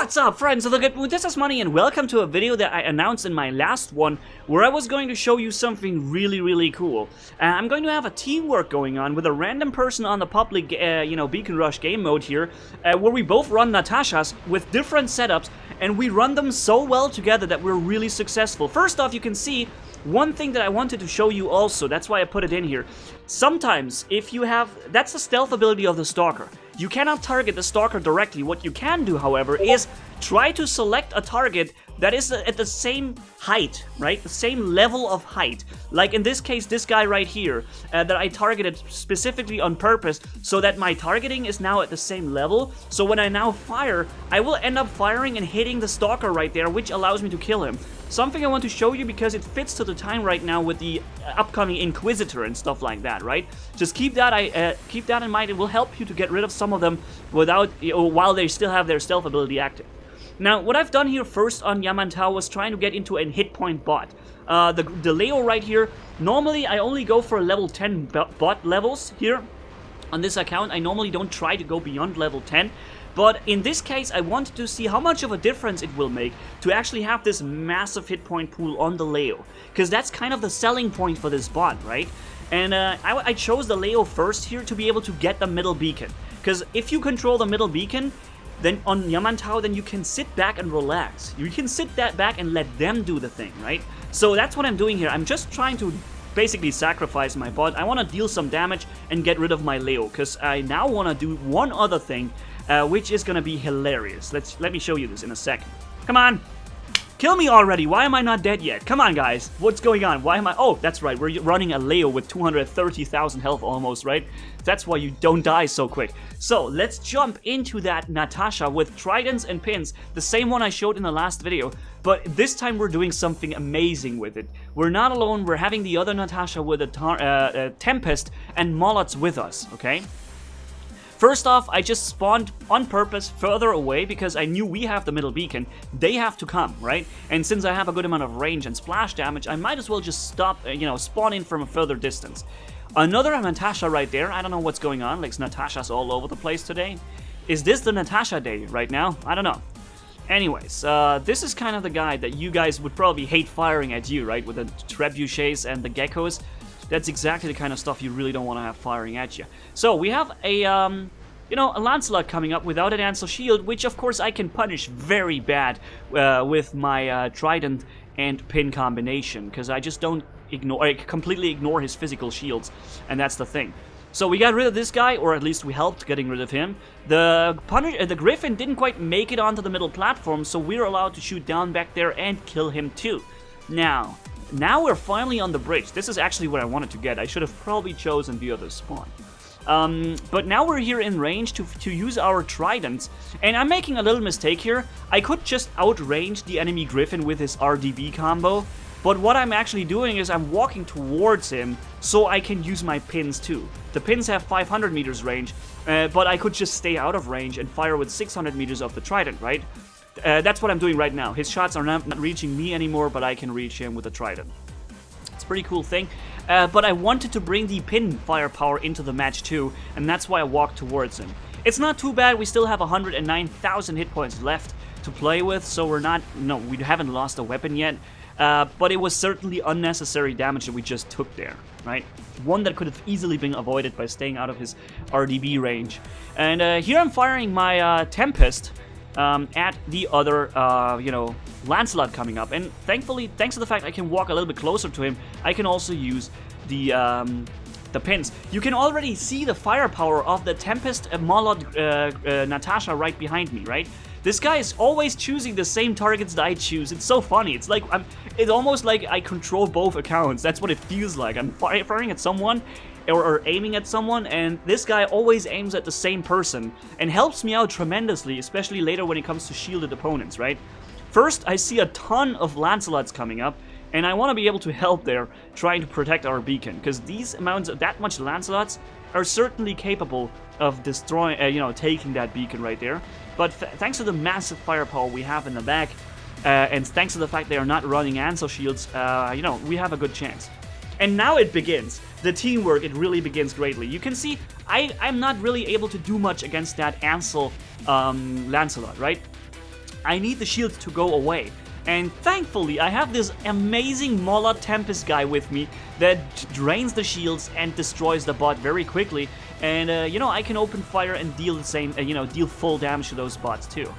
What's up, friends of the good mood? This is Manni and welcome to a video that I announced in my last one where I was going to show you something really cool. I'm going to have a teamwork going on with a random person on the public, Beacon Rush game mode here, where we both run Natashas with different setups and we run them so well together that we're really successful. First off, you can see one thing that I wanted to show you also, that's why I put it in here. Sometimes, if you have... that's the stealth ability of the Stalker. You cannot target the Stalker directly. What you can do, however, is try to select a target that is at the same height, right? The same level of height. Like in this case, this guy right here, that I targeted specifically on purpose, so that my targeting is now at the same level. So when I now fire, I will end up firing and hitting the Stalker right there, which allows me to kill him. Something I want to show you because it fits to the time right now with the upcoming Inquisitor and stuff like that, right? Just keep that in mind. It will help you to get rid of some of them without, while they still have their stealth ability active. Now, what I've done here first on Yamantau was trying to get into a hit point bot. The Leo right here, normally I only go for level 10 bot levels here. On this account, I normally don't try to go beyond level 10. But in this case, I wanted to see how much of a difference it will make to actually have this massive hit point pool on the Leo. Because that's kind of the selling point for this bot, right? And I chose the Leo first here to be able to get the middle beacon. Because if you control the middle beacon, then on Yamantau, then you can sit back and relax. You can sit that back and let them do the thing, right? So that's what I'm doing here. I'm just trying to basically sacrifice my bot. I want to deal some damage and get rid of my Leo. Because I now want to do one other thing, which is gonna be hilarious. Let me show you this in a second. Come on! Kill me already! Why am I not dead yet? Come on, guys! What's going on? Why am I... oh, that's right, we're running a Leo with 230,000 health almost, right? That's why you don't die so quick. So, let's jump into that Natasha with tridents and pins, the same one I showed in the last video, but this time we're doing something amazing with it. We're not alone, we're having the other Natasha with a Tempest and Molots with us, okay? First off, I just spawned on purpose further away because I knew we have the middle beacon. They have to come, right? And since I have a good amount of range and splash damage, I might as well just stop, spawn in from a further distance. Another Natasha right there. I don't know what's going on. Like, Natasha's all over the place today. Is this the Natasha day right now? I don't know. Anyways, this is kind of the guy that you guys would probably hate firing at you, right? With the trebuchets and the geckos. That's exactly the kind of stuff you really don't want to have firing at you. So, we have a Lancelot coming up without an Ansel shield, which of course I can punish very bad with my Trident and Pin combination, because I just don't I completely ignore his physical shields, and that's the thing. So we got rid of this guy, or at least we helped getting rid of him. The Griffin didn't quite make it onto the middle platform, so we're allowed to shoot down back there and kill him too. Now we're finally on the bridge. This is actually what I wanted to get. I should have probably chosen the other spawn. But now we're here in range to use our tridents, and I'm making a little mistake here. I could just outrange the enemy Griffin with his RDB combo, but what I'm actually doing is I'm walking towards him so I can use my pins too. The pins have 500 meters range, but I could just stay out of range and fire with 600 meters of the trident, right? That's what I'm doing right now. His shots are not reaching me anymore, but I can reach him with a trident. It's a pretty cool thing. But I wanted to bring the pin firepower into the match too, and that's why I walked towards him. It's not too bad. We still have 109,000 hit points left to play with, so we haven't lost a weapon yet. But it was certainly unnecessary damage that we just took there, right? One that could have easily been avoided by staying out of his RDB range. And here I'm firing my Tempest at the other, Lancelot coming up. And thankfully, thanks to the fact I can walk a little bit closer to him, I can also use the pins. You can already see the firepower of the Tempest Molot Natascha right behind me, right? This guy is always choosing the same targets that I choose. It's so funny. It's like it's almost like I control both accounts. That's what it feels like. I'm firing at someone or aiming at someone, and this guy always aims at the same person and helps me out tremendously, especially later when it comes to shielded opponents, right? First, I see a ton of Lancelots coming up, and I want to be able to help there, trying to protect our beacon, because that much Lancelots are certainly capable of destroying, taking that beacon right there. But thanks to the massive firepower we have in the back, and thanks to the fact they are not running Ansel shields, we have a good chance. And now it begins. The teamwork, it really begins greatly. You can see, I'm not really able to do much against that Ansel Lancelot, right? I need the shield to go away. And thankfully, I have this amazing Molot Tempest guy with me that drains the shields and destroys the bot very quickly. And, you know, I can open fire and deal the same, you know, deal full damage to those bots too.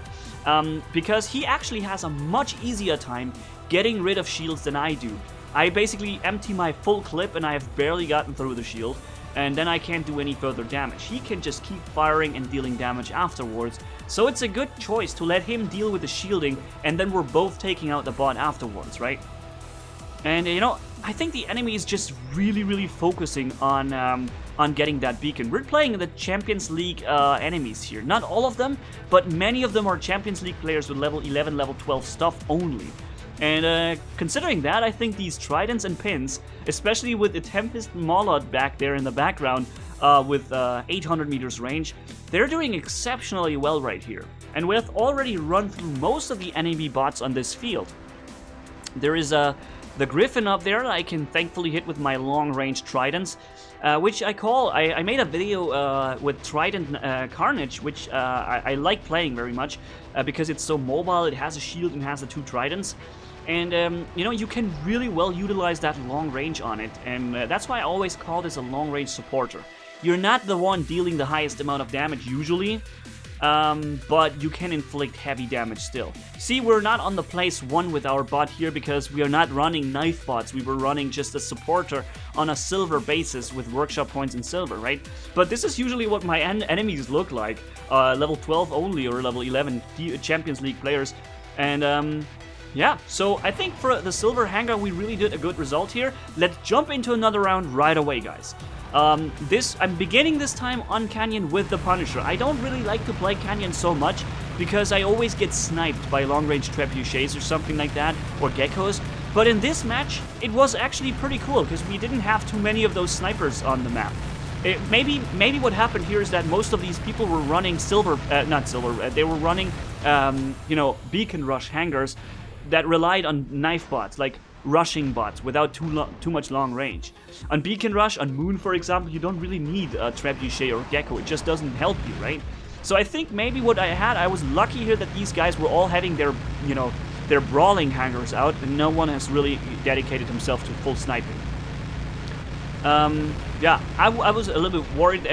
Because he actually has a much easier time getting rid of shields than I do. I basically empty my full clip and I have barely gotten through the shield, and then I can't do any further damage. He can just keep firing and dealing damage afterwards, so it's a good choice to let him deal with the shielding, and then we're both taking out the bot afterwards, right? And, you know, I think the enemy is just really focusing on getting that beacon. We're playing the Champions League enemies here. Not all of them, but many of them are Champions League players with level 11, level 12 stuff only. And considering that, I think these tridents and pins, especially with the Tempest Molot back there in the background with 800 meters range, they're doing exceptionally well right here. And we have already run through most of the enemy bots on this field. There is the Griffin up there that I can thankfully hit with my long-range tridents, which I made a video with Trident Carnage, which I like playing very much because it's so mobile. It has a shield and has the 2 tridents. And, you know, you can really well utilize that long range on it, and that's why I always call this a long range supporter. You're not the one dealing the highest amount of damage usually, but you can inflict heavy damage still. See, we're not on the place 1 with our bot here because we are not running knife bots. We were running just a supporter on a silver basis with workshop points in silver, right? But this is usually what my enemies look like, level 12 only or level 11 Champions League players. And, yeah, so I think for the Silver-Hangar we really did a good result here. Let's jump into another round right away, guys. I'm beginning this time on Canyon with the Punisher. I don't really like to play Canyon so much because I always get sniped by long-range trebuchets or something like that, or geckos. But in this match, it was actually pretty cool because we didn't have too many of those snipers on the map. Maybe what happened here is that most of these people were running they were running, you know, beacon rush hangars that relied on knife bots, like rushing bots without too much long range. On Beacon Rush, on Moon for example, you don't really need a trebuchet or gecko, it just doesn't help you, right? So I think maybe what I was lucky here that these guys were all having their, you know, their brawling hangers out, and no one has really dedicated himself to full sniping. Yeah, I was a little bit worried,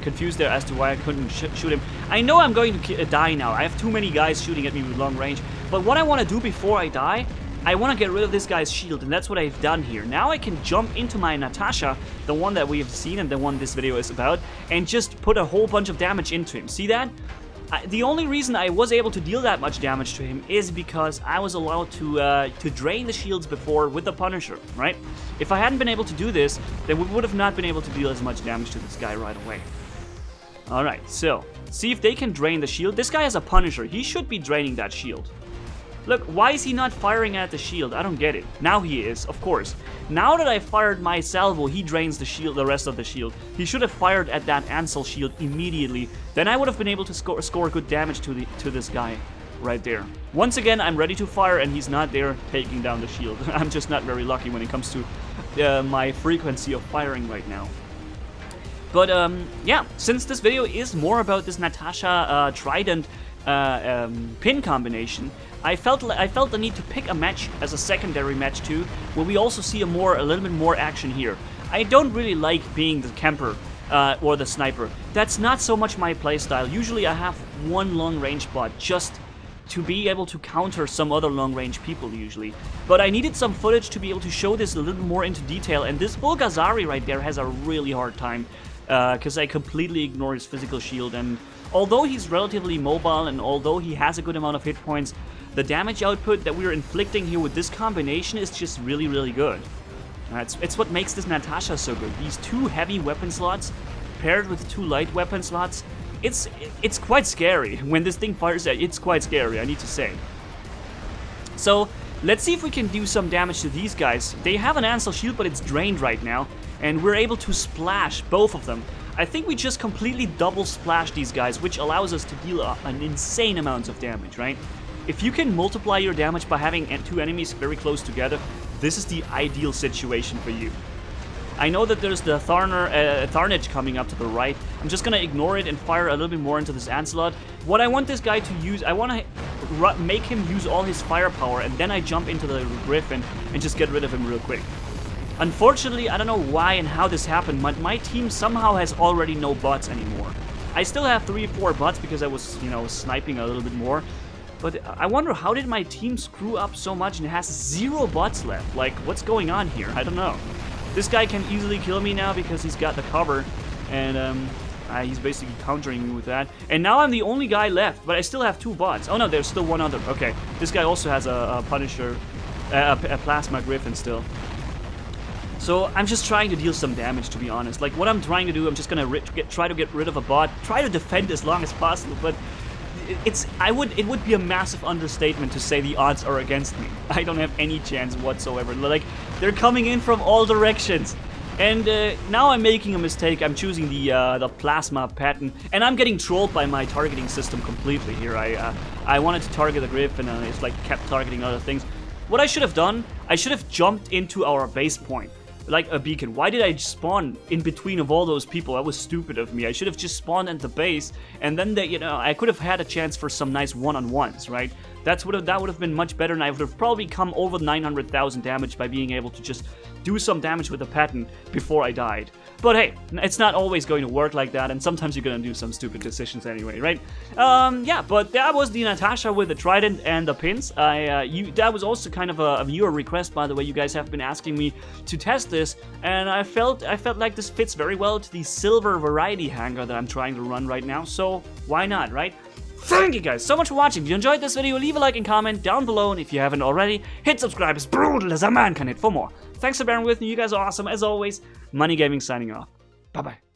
confused there as to why I couldn't shoot him. I know I'm going to die now. I have too many guys shooting at me with long range. But what I want to do before I die, I want to get rid of this guy's shield, and that's what I've done here. Now I can jump into my Natasha, the one that we have seen and the one this video is about, and just put a whole bunch of damage into him. See that? The only reason I was able to deal that much damage to him is because I was allowed to drain the shields before with the Punisher, right? If I hadn't been able to do this, then we would have not been able to deal as much damage to this guy right away. Alright, so, see if they can drain the shield. This guy has a Punisher. He should be draining that shield. Look, why is he not firing at the shield? I don't get it. Now he is, of course. Now that I fired my salvo, he drains the shield, the rest of the shield. He should have fired at that Ansel shield immediately. Then I would have been able to score good damage to this guy right there. Once again, I'm ready to fire, and he's not there taking down the shield. I'm just not very lucky when it comes to my frequency of firing right now. But yeah, since this video is more about this Natasha Trident pin combination, I felt the need to pick a match as a secondary match too, where we also see a little bit more action here. I don't really like being the camper or the sniper. That's not so much my playstyle. Usually I have one long range bot just to be able to counter some other long range people usually. But I needed some footage to be able to show this a little more into detail, and this Bulgazari right there has a really hard time because I completely ignore his physical shield, and although he's relatively mobile and although he has a good amount of hit points, the damage output that we're inflicting here with this combination is just really good. It's what makes this Natasha so good. These 2 heavy weapon slots paired with 2 light weapon slots, it's quite scary. When this thing fires at, it's quite scary, I need to say. So let's see if we can do some damage to these guys. They have an Ansel shield, but it's drained right now, and we're able to splash both of them. I think we just completely double splash these guys, which allows us to deal an insane amount of damage, right? If you can multiply your damage by having 2 enemies very close together, this is the ideal situation for you. I know that there's the Tharnage coming up to the right. I'm just gonna ignore it and fire a little bit more into this Ancelot. What I want this guy to use, I want make him use all his firepower, and then I jump into the Griffin and just get rid of him real quick. Unfortunately, I don't know why and how this happened, but my team somehow has already no bots anymore. I still have 3 or 4 bots because I was, you know, sniping a little bit more. But I wonder, how did my team screw up so much and has 0 bots left? Like, what's going on here? I don't know. This guy can easily kill me now because he's got the cover. And he's basically countering me with that. And now I'm the only guy left, but I still have 2 bots. Oh no, there's still one other. Okay, this guy also has a Punisher, a Plasma Griffin still. So I'm just trying to deal some damage, to be honest. Like, what I'm trying to do, I'm just gonna try to get rid of a bot, try to defend as long as possible, but it would be a massive understatement to say the odds are against me. I don't have any chance whatsoever. Like, they're coming in from all directions. And now I'm making a mistake. I'm choosing the plasma pattern, and I'm getting trolled by my targeting system completely here. I wanted to target the Griffin, and it's like kept targeting other things. What I should have done, I should have jumped into our base point, like a beacon. Why did I spawn in between of all those people? That was stupid of me. I should have just spawned at the base, and then you know, I could have had a chance for some nice one-on-ones, right? That would have been much better, and I would have probably come over 900,000 damage by being able to just do some damage with the pattern before I died. But hey, it's not always going to work like that, and sometimes you're gonna do some stupid decisions anyway, right? Yeah, but that was the Natasha with the Trident and the pins. That was also kind of a viewer request, by the way. You guys have been asking me to test this, and I felt like this fits very well to the silver variety hangar that I'm trying to run right now, so why not, right? Thank you guys so much for watching. If you enjoyed this video, leave a like and comment down below, and if you haven't already, hit subscribe as brutal as a man can hit for more. Thanks for bearing with me. You guys are awesome as always. Manni-Gaming signing off. Bye bye.